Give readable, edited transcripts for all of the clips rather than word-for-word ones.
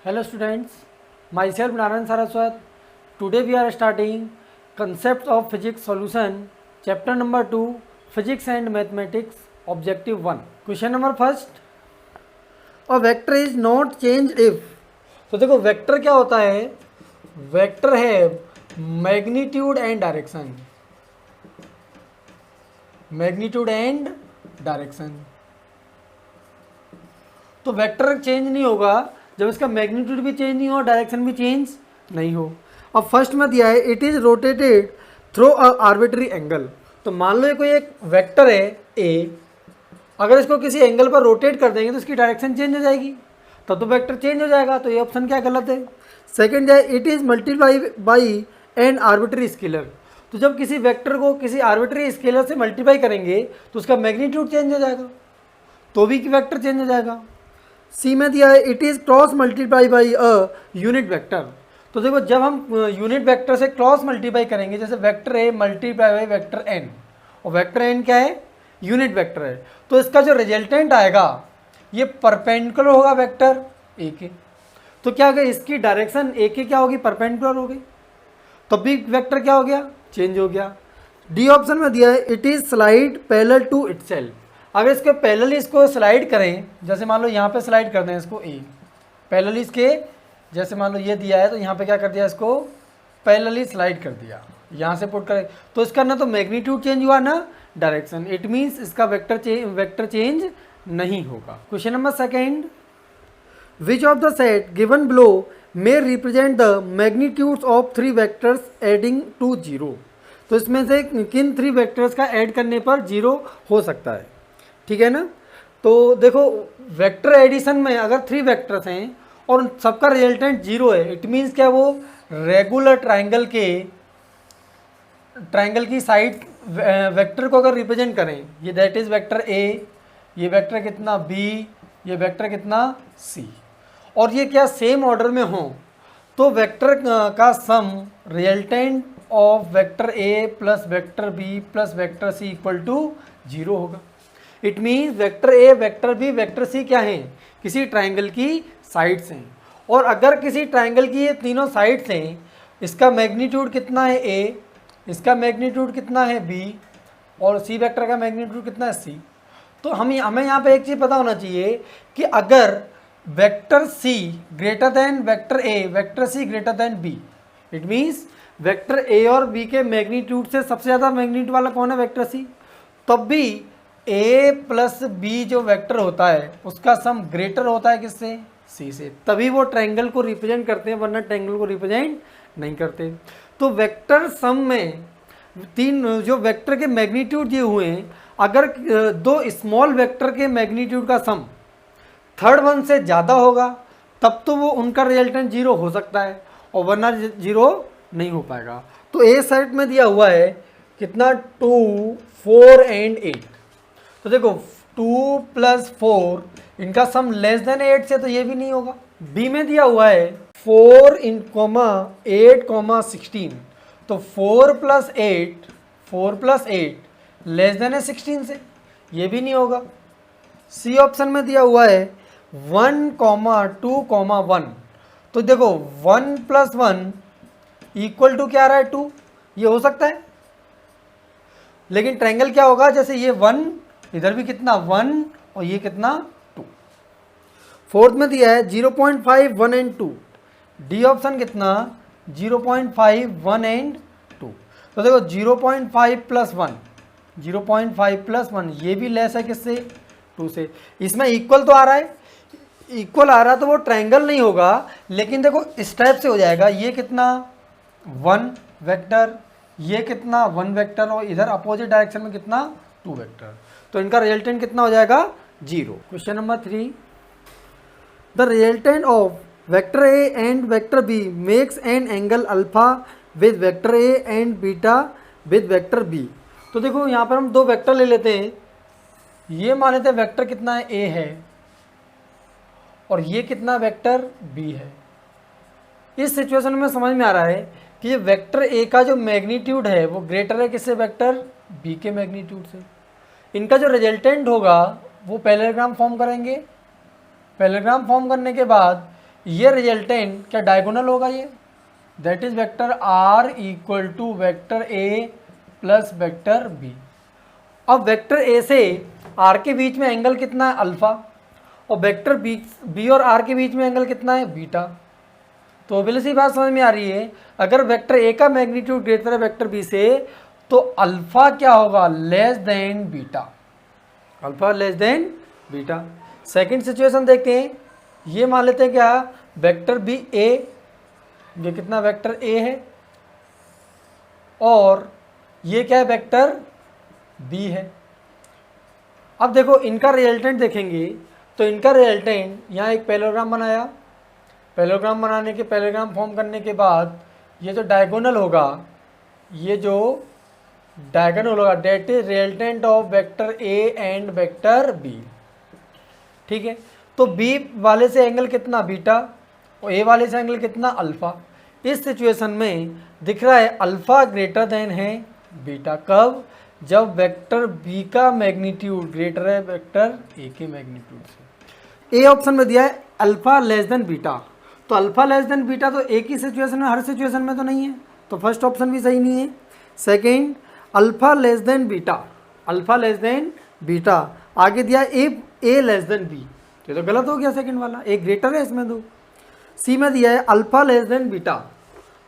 Hello students, myself Narayana Saraswat. Today we are starting Concepts of Physics Solution, Chapter number 2, Physics and Mathematics, Objective 1. Question number first, a vector is not changed if. तो देखो vector क्या होता है, vector है magnitude and direction, magnitude and direction. तो vector change नहीं होगा जब इसका मैग्नीट्यूड भी चेंज नहीं हो, डायरेक्शन भी चेंज नहीं हो। अब फर्स्ट में दिया है it is rotated through a arbitrary angle. तो मान लो ये कोई एक वेक्टर है ए, अगर इसको किसी एंगल पर रोटेट कर देंगे तो इसकी डायरेक्शन चेंज हो जाएगी, तब तो वेक्टर चेंज हो जाएगा। तो ये ऑप्शन क्या गलत है। सेकंड है it is multiply by an arbitrary scalar. तो जब किसी वेक्टर को किसी आर्बिट्री स्केलर से मल्टीप्लाई करेंगे तो उसका मैग्नीट्यूड चेंज हो जाएगा, तो भी वेक्टर चेंज हो जाएगा। सी में दिया है it is cross multiply by a unit vector. तो देखो जब हम यूनिट वेक्टर से क्रॉस मल्टीप्लाई करेंगे, जैसे vector A multiply by vector N, और वेक्टर एन क्या है, यूनिट वेक्टर है, तो इसका जो रिजल्टेंट आएगा ये परपेंडिकुलर होगा वेक्टर ए के। तो क्या होगा, इसकी डायरेक्शन ए के क्या होगी, परपेंडिकुलर हो गई, तब भी वेक्टर क्या हो गया, चेंज हो गया। डी ऑप्शन में दिया है it is slide parallel to itself. अगर इसके पैरेलली इसको स्लाइड करें, जैसे मान लो यहाँ पे स्लाइड कर दें इसको ए, पैरेलली इसके, जैसे मान लो ये दिया है तो यहाँ पे क्या कर दिया, इसको पैरेलली स्लाइड कर दिया, यहाँ से पुट करें तो इसका ना तो मैग्नीट्यूड चेंज हुआ ना डायरेक्शन, इट मीन्स इसका वेक्टर चेंज नहीं होगा। Question number second, which of the set given below may represent the magnitudes of three vectors adding to zero. तो इसमें से किन थ्री वेक्टर्स का ऐड करने पर जीरो हो सकता है, ठीक है ना। तो देखो वेक्टर एडिशन में अगर थ्री वेक्टर्स हैं और सबका रिजल्टेंट जीरो है, इट मीन्स क्या, वो रेगुलर ट्राइंगल की साइड वेक्टर को अगर रिप्रेजेंट करें, ये दैट इज वेक्टर ए, ये वेक्टर कितना बी, ये वेक्टर कितना सी, और ये क्या सेम ऑर्डर में हो, तो वेक्टर का sum resultant of vector A plus vector B plus vector C equal to zero होगा। It means vector A, vector B, vector C क्या हैं, किसी ट्राइंगल की साइड्स हैं, और अगर किसी ट्राइंगल की ये तीनों साइड्स हैं, इसका मैग्नीट्यूड कितना है ए, इसका मैग्नीट्यूड कितना है बी, और सी वेक्टर का मैग्नीट्यूड कितना है सी। तो हमें यहाँ पे एक चीज़ पता होना चाहिए कि अगर vector C greater than vector A, vector C greater than B, it means vector A और बी के मैग्नीट्यूड से सबसे ज़्यादा मैग्नीट्यूड वाला कौन है, वेक्टर सी, तब भी ए प्लस बी जो वेक्टर होता है उसका सम ग्रेटर होता है किससे, सी से, तभी वो ट्रायंगल को रिप्रेजेंट करते हैं, वरना ट्रायंगल को रिप्रेजेंट नहीं करते। तो वेक्टर सम में तीन जो वेक्टर के मैग्नीट्यूड दिए हुए हैं, अगर दो स्मॉल वेक्टर के मैग्नीट्यूड का सम थर्ड वन से ज़्यादा होगा तब तो वो उनका रिजल्टेंट जीरो हो सकता है, और वरना जीरो नहीं हो पाएगा। तो ए सेट में दिया हुआ है कितना, 2, 4 एंड 8। तो देखो 2 प्लस 4 इनका सम लेस देन 8 से, तो ये भी नहीं होगा। बी में दिया हुआ है 4 इन कॉमा 8 कॉमा 16, तो 4 प्लस 8 लेस देन है 16 से, ये भी नहीं होगा। सी ऑप्शन में दिया हुआ है 1 कॉमा 2 कॉमा 1, तो देखो 1 प्लस 1 इक्वल टू क्या आ रहा है, 2, ये हो सकता है, लेकिन ट्रायंगल क्या होगा, जैसे ये 1, इधर भी कितना 1 और ये कितना 2। फोर्थ में दिया है 0.5, 1 एंड 2, डी ऑप्शन कितना 0.5, 1 एंड 2। तो देखो 0.5 प्लस 1, 0.5 प्लस 1 ये भी लेस है किससे, 2 से। इसमें इक्वल तो आ रहा है, इक्वल आ रहा तो वो ट्रायंगल नहीं होगा, लेकिन देखो इस टाइप से हो जाएगा, ये कितना 1 वेक्टर, ये कितना 1 वेक्टर, और इधर अपोजिट डायरेक्शन में कितना 2 वेक्टर, तो इनका रिजल्टेंट कितना हो जाएगा, 0। Question number 3, the resultant of vector A and vector B makes an angle alpha with vector A and beta with vector B. तो देखो यहाँ पर हम दो वेक्टर ले लेते हैं, ये मान लेते हैं वेक्टर कितना है, ए है, और ये कितना वेक्टर बी है। इस सिचुएशन में समझ में आ रहा है कि ये वेक्टर ए का जो मैग्नीट्यूड है वो ग्रेटर है किससे, वेक्टर बी के मैग्नीट्यूड से। इनका जो रिजल्टेंट होगा वो पैरेललोग्राम फॉर्म करेंगे, पैरेललोग्राम फॉर्म करने के बाद ये रिजल्टेंट क्या डायगोनल होगा ये, that is vector R equal to vector A plus vector B. अब वेक्टर ए से आर के बीच में एंगल कितना है अल्फा, और वेक्टर बी और आर के बीच में एंगल कितना है बीटा। तो ऑब्वियसली बात समझ में आ रही है, अगर वेक्टर ए का मैग्नीट्यूड ग्रेटर है वेक्टर बी से तो अल्फा क्या होगा, less than beta, alpha less than beta. Second situation देखते हैं, ये मान लेते हैं क्या, वेक्टर बी ए, ये कितना वेक्टर ए है, और ये क्या है वेक्टर बी है। अब देखो इनका रिजल्टेंट देखेंगे तो इनका रिजल्टेंट, यहाँ एक पैरेललोग्राम बनाया, पैरेललोग्राम बनाने के पैरेललोग्राम फॉर्म करने के बाद ये जो डायगोनल होगा, ये जो डायगोनल होगा that is resultant of vector A and vector B. ठीक है, तो बी वाले से एंगल कितना बीटा और ए वाले से एंगल कितना अल्फा। इस सिचुएशन में दिख रहा है अल्फा ग्रेटर देन है बीटा, कब, जब वेक्टर बी का मैग्नीट्यूड ग्रेटर है वेक्टर ए के मैग्नीट्यूड से। ए ऑप्शन में दिया है अल्फा लेस देन बीटा, तो अल्फा लेस देन बीटा तो एक ही सिचुएशन में, हर सिचुएशन में तो नहीं है, तो फर्स्ट ऑप्शन भी सही नहीं है। Second alpha less than beta, alpha less than beta, आगे दिया ए लेस देन बी, तो गलत हो गया सेकेंड वाला, ए ग्रेटर है इसमें दो। सी में दिया है alpha less than beta,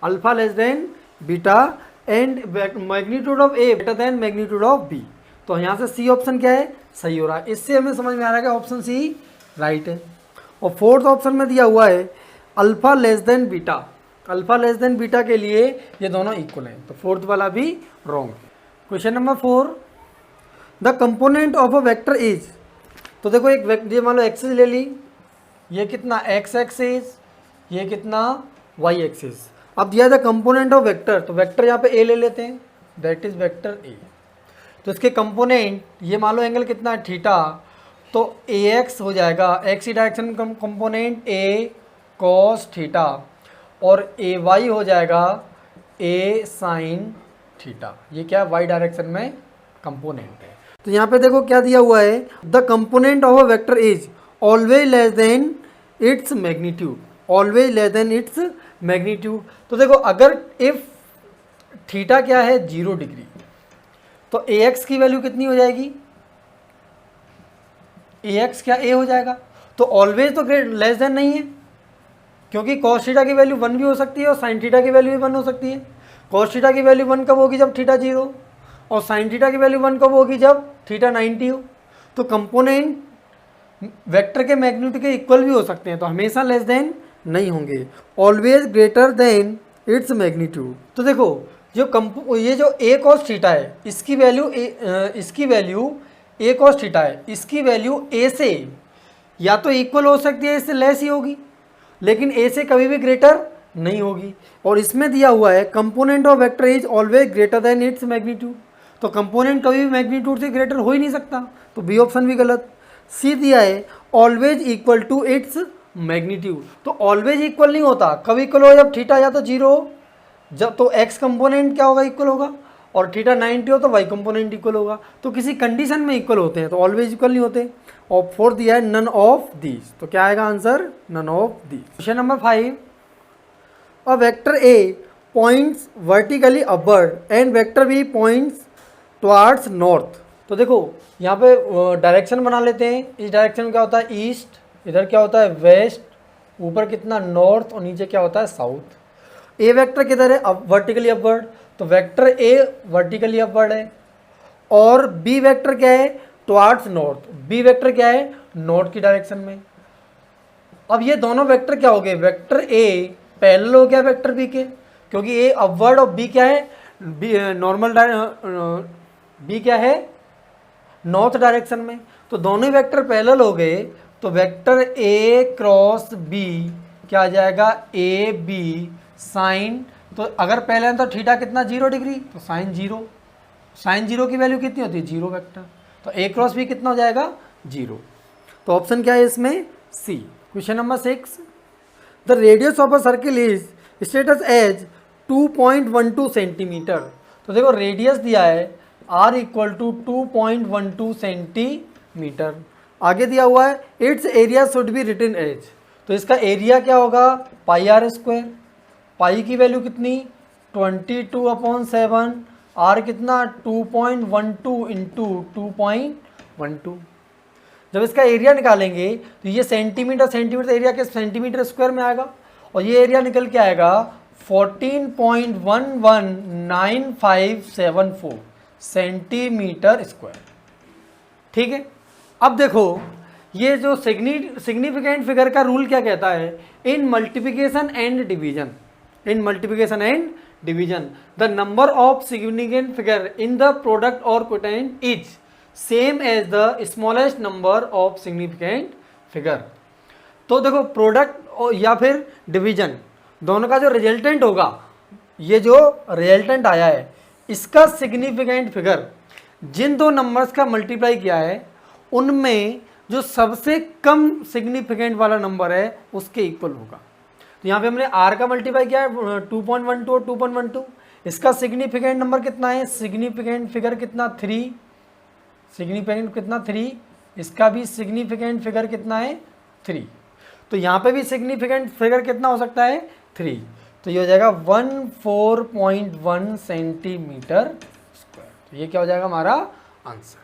alpha less than beta and magnitude of A greater than magnitude of B, तो यहाँ से सी ऑप्शन क्या है, सही हो रहा है। इससे हमें समझ में आ रहा है कि ऑप्शन सी राइट है। और फोर्थ ऑप्शन में दिया हुआ है alpha less than beta, alpha less than beta के लिए ये दोनों इक्वल हैं, तो फोर्थ वाला भी रॉन्ग है। Question number 4, the component of a vector is, तो देखो एक ये मान लो एक्सिस ले ली, ये कितना एक्स एक्सिस, ये कितना वाई एक्सिस। अब दिया था कंपोनेंट ऑफ वेक्टर, तो वेक्टर यहाँ पे ए ले लेते हैं, दैट इज वेक्टर ए। तो इसके कंपोनेंट ये मान लो एंगल कितना है थीटा, तो ए एक्स हो जाएगा, एक्स ही डायरेक्शन में कंपोनेंट ए कॉस थीटा, और ए वाई हो जाएगा ए साइन थीटा। ये क्या है, वाई डायरेक्शन में कंपोनेंट है। तो यहाँ पे देखो क्या दिया हुआ है, the component of a vector is always less than its magnitude, always less than it's magnitude. तो देखो अगर इफ थीटा क्या है 0 डिग्री, तो ए एक्स की वैल्यू कितनी हो जाएगी, ए एक्स क्या ए हो जाएगा, तो ऑलवेज तो ग्रेट लेस देन नहीं है, क्योंकि कॉस थीटा की वैल्यू 1 भी हो सकती है और साइन थीटा की वैल्यू भी 1 हो सकती है। कॉस थीटा की वैल्यू 1 कब होगी, जब थीटा 0, और साइन थीटा की वैल्यू 1 कब होगी, जब थीटा 90 हो। तो कंपोनेंट वेक्टर के मैग्नीट्यूड के इक्वल भी हो सकते हैं, तो हमेशा लेस देन नहीं होंगे, always greater than it's magnitude. तो देखो ये जो ए कॉस थीटा है, इसकी वैल्यू ए कॉस थीटा है, इसकी वैल्यू ए से या तो इक्वल हो सकती है, इससे लेस ही होगी, लेकिन ए से कभी भी ग्रेटर नहीं होगी। और इसमें दिया हुआ है component of vector is always greater than it's magnitude, तो कंपोनेंट कभी भी मैग्नीट्यूड से ग्रेटर हो ही नहीं सकता, तो बी ऑप्शन भी गलत। सी दिया है always equal to its magnitude, तो ऑलवेज इक्वल नहीं होता, कभी इक्वल हो जब थीटा या तो 0 हो, जब तो एक्स कंपोनेंट क्या होगा, इक्वल होगा, और थीटा 90 हो तो वाई कंपोनेंट इक्वल होगा, तो किसी कंडीशन में इक्वल होते हैं, तो ऑलवेज इक्वल नहीं होते। और फोर्थ दिया है नन ऑफ दीज, तो क्या आएगा answer, none of these. Question number 5, a vector A points vertically upward and vector B points towards north. तो देखो यहाँ पे डायरेक्शन बना लेते हैं, इस डायरेक्शन में क्या होता है ईस्ट, इधर क्या होता है वेस्ट, ऊपर कितना नॉर्थ, और नीचे क्या होता है साउथ। ए वेक्टर किधर है, अब वर्टिकली अपवर्ड, तो वेक्टर ए वर्टिकली अपवर्ड है, और बी वेक्टर क्या है टुवर्ड्स नॉर्थ, बी वेक्टर क्या है नॉर्थ की डायरेक्शन में। अब ये दोनों वेक्टर क्या हो गए, वेक्टर ए पैरेलल हो गया वेक्टर बी के, क्योंकि ए अपवर्ड और बी क्या है नॉर्मल, बी क्या है नॉर्थ डायरेक्शन में, तो दोनों वेक्टर पैरेलल हो गए, तो वेक्टर ए क्रॉस बी क्या आ जाएगा ए बी साइन, तो अगर पहले तो थीटा कितना 0 डिग्री, तो साइन 0, साइन 0 की वैल्यू कितनी होती है 0 वेक्टर, तो ए क्रॉस बी कितना हो जाएगा 0, तो ऑप्शन क्या है इसमें C. Question number 6, the radius of a circle is stated as 2.12 centimetre. तो देखो रेडियस दिया है r इक्वल टू 2.12 सेंटीमीटर, आगे दिया हुआ है its area should be written as, तो इसका एरिया क्या होगा पाई आर स्क्वायर। पाई की वैल्यू कितनी 22/7, आर कितना 2.12 इंटू 2.12। जब इसका एरिया निकालेंगे तो ये सेंटीमीटर सेंटीमीटर एरिया के सेंटीमीटर स्क्वायर में आएगा और ये एरिया निकल के आएगा 14.119574 सेंटीमीटर स्क्वायर। ठीक है, अब देखो ये जो सिग्निफिकेंट फिगर का रूल क्या कहता है, in multiplication and division, in multiplication and division the number of significant figure in the product और quotient is same as the smallest number of significant figure. तो देखो प्रोडक्ट या फिर डिवीजन दोनों का जो रिजल्टेंट होगा, ये जो रिजल्टेंट आया है इसका सिग्निफिकेंट फिगर जिन दो नंबर्स का मल्टीप्लाई किया है उनमें जो सबसे कम सिग्निफिकेंट वाला नंबर है उसके इक्वल होगा। तो यहाँ पे हमने r का मल्टीप्लाई किया है 2.12 और 2.12, इसका सिग्निफिकेंट नंबर कितना है, सिग्निफिकेंट फिगर कितना 3, सिग्निफिकेंट कितना 3, इसका भी सिग्निफिकेंट फिगर कितना है 3। तो यहाँ पे भी सिग्निफिकेंट फिगर कितना हो सकता है 3, तो ये हो जाएगा 14.1 सेंटीमीटर स्क्वायर। तो ये क्या हो जाएगा हमारा आंसर।